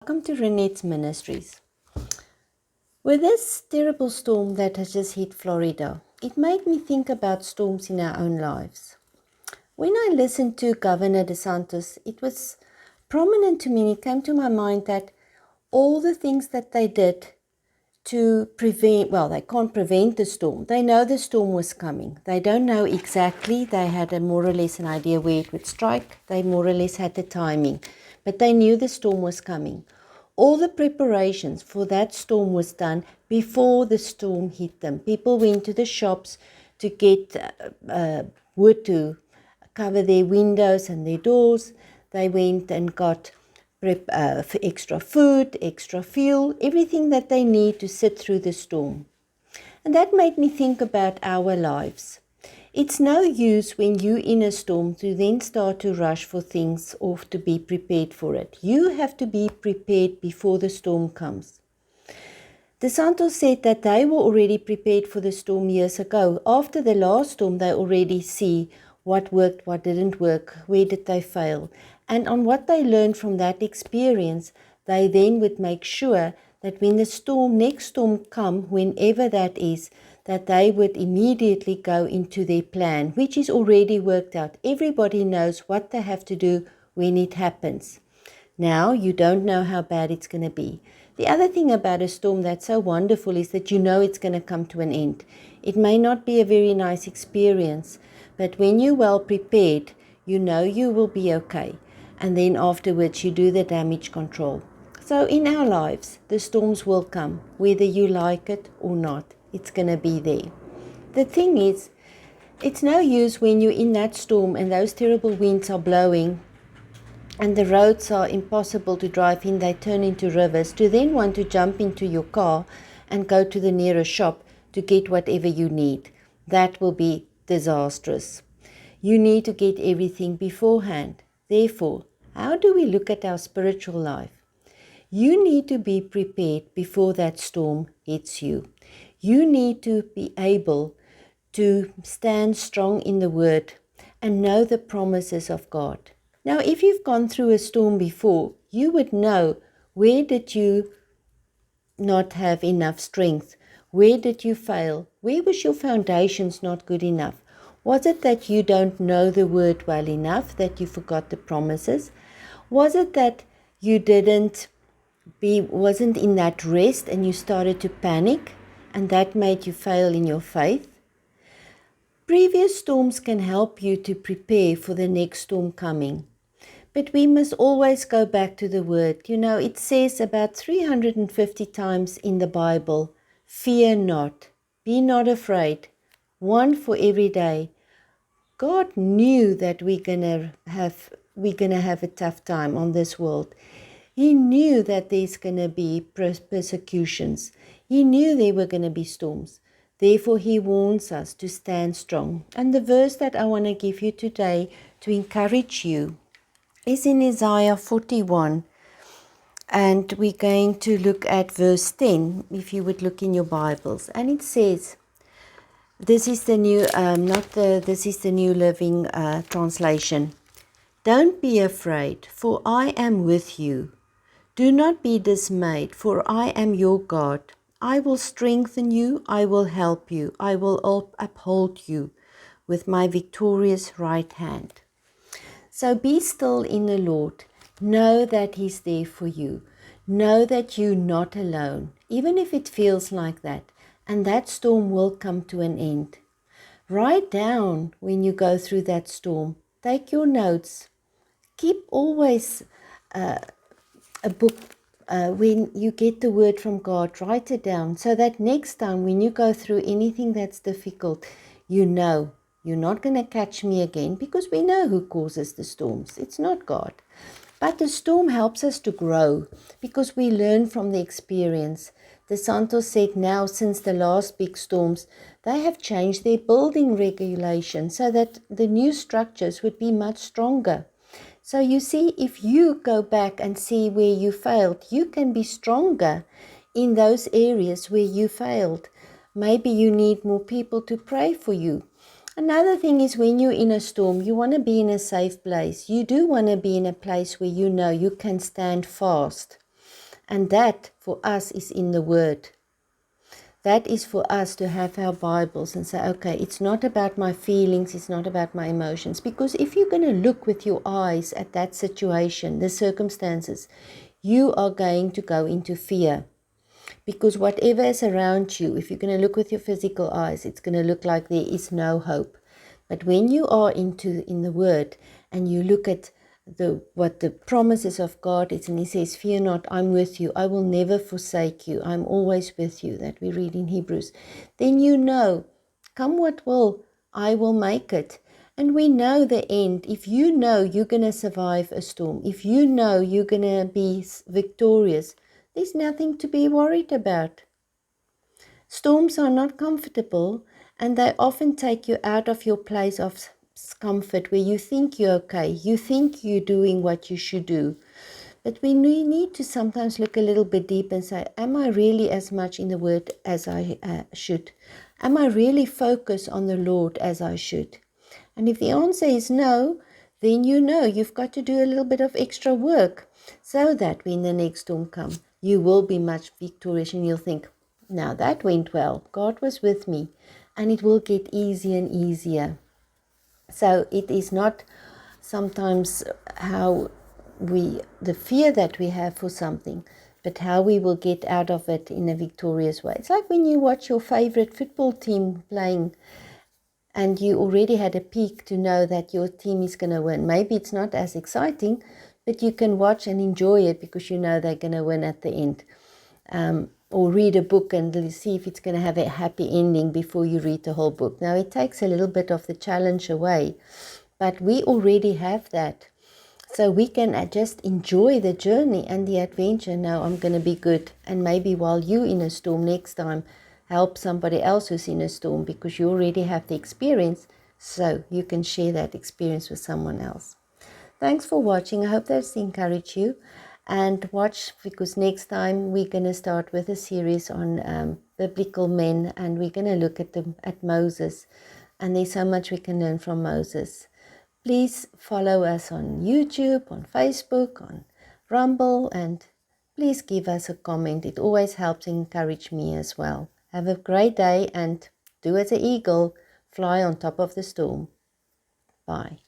welcome to Renette's Ministries. With this terrible storm that has just hit Florida, it made me think about storms in our own lives. When I listened to Governor DeSantis, it was prominent to me and it came to my mind that all the things that they did to prevent, well, they can't prevent the storm. They know the storm was coming. They don't know exactly. They had a more or less an idea where it would strike. They more or less had the timing. But they knew the storm was coming. All the preparations for that storm was done before the storm hit them. People went to the shops to get wood to cover their windows and their doors. They went and got extra food, extra fuel, everything that they need to sit through the storm. And that made me think about our lives. It's no use when you're in a storm to then start to rush for things or to be prepared for it. You have to be prepared before the storm comes. DeSantis said that they were already prepared for the storm years ago. After the last storm, they already see what worked, what didn't work, where did they fail. And on what they learned from that experience, they then would make sure that when the next storm come, whenever that is, that they would immediately go into their plan, which is already worked out. Everybody knows what they have to do when it happens. Now, you don't know how bad it's going to be. The other thing about a storm that's so wonderful is that you know it's going to come to an end. It may not be a very nice experience, but when you're well prepared, you know you will be okay. And then afterwards, you do the damage control. So in our lives, the storms will come, whether you like it or not. It's going to be there. The thing is, it's no use when you're in that storm and those terrible winds are blowing and the roads are impossible to drive in, they turn into rivers, to then want to jump into your car and go to the nearest shop to get whatever you need. That will be disastrous. You need to get everything beforehand. Therefore, how do we look at our spiritual life? You need to be prepared before that storm hits you. You need to be able to stand strong in the Word and know the promises of God. Now, if you've gone through a storm before, you would know where did you not have enough strength? Where did you fail? Where was your foundations not good enough? Was it that you don't know the Word well enough, that you forgot the promises? Was it that you wasn't in that rest and you started to panic and that made you fail in your faith? Previous storms can help you to prepare for the next storm coming. But we must always go back to the Word. You know, it says about 350 times in the Bible, fear not, be not afraid, one for every day. God knew that we're gonna have a tough time on this world. He knew that there's gonna be persecutions. He knew there were gonna be storms. Therefore, he warns us to stand strong. And the verse that I want to give you today to encourage you is in Isaiah 41. And we're going to look at verse 10, if you would look in your Bibles. And it says, this is the New Living Translation. Don't be afraid, for I am with you. Do not be dismayed, for I am your God. I will strengthen you, I will help you, I will uphold you with my victorious right hand. So be still in the Lord. Know that He's there for you. Know that you're not alone, even if it feels like that. And that storm will come to an end. Write down when you go through that storm. Take your notes. Keep always a book. When you get the word from God, write it down so that next time when you go through anything that's difficult, you know you're not going to catch me again, because we know who causes the storms. It's not God. But the storm helps us to grow because we learn from the experience. DeSantis said now, since the last big storms, they have changed their building regulations so that the new structures would be much stronger. So you see, if you go back and see where you failed, you can be stronger in those areas where you failed. Maybe you need more people to pray for you. Another thing is, when you're in a storm, you want to be in a safe place. You do want to be in a place where you know you can stand fast. And that for us is in the Word. That is for us to have our Bibles and say, okay, it's not about my feelings, it's not about my emotions. Because if you're going to look with your eyes at that situation, the circumstances, you are going to go into fear. Because whatever is around you, if you're going to look with your physical eyes, it's going to look like there is no hope. But when you are in the Word and you look at what the promises of God is, and He says, fear not, I'm with you, I will never forsake you, I'm always with you, that we read in Hebrews, then you know, come what will, I will make it. And we know the end. If you know you're going to survive a storm, if you know you're going to be victorious, there's nothing to be worried about. Storms are not comfortable, and they often take you out of your place of comfort where you think you're okay, you think you're doing what you should do. But we need to sometimes look a little bit deep and say, am I really as much in the Word as I should? Am I really focused on the Lord as I should? And if the answer is no, then you know you've got to do a little bit of extra work so that when the next storm comes, you will be much victorious and you'll think, now that went well. God was with me, and it will get easier and easier. So it is not sometimes the fear that we have for something, but how we will get out of it in a victorious way. It's like when you watch your favorite football team playing and you already had a peek to know that your team is going to win. Maybe it's not as exciting, but you can watch and enjoy it because you know they're going to win at the end. Or read a book and see if it's going to have a happy ending before you read the whole book. Now, it takes a little bit of the challenge away, but we already have that. So we can just enjoy the journey and the adventure. Now, I'm going to be good. And maybe while you're in a storm next time, help somebody else who's in a storm because you already have the experience. So you can share that experience with someone else. Thanks for watching. I hope that's encouraged you. And watch, because next time we're going to start with a series on biblical men, and we're going to look at Moses. And there's so much we can learn from Moses. Please follow us on YouTube, on Facebook, on Rumble, and please give us a comment. It always helps encourage me as well. Have a great day and do as an eagle, fly on top of the storm. Bye.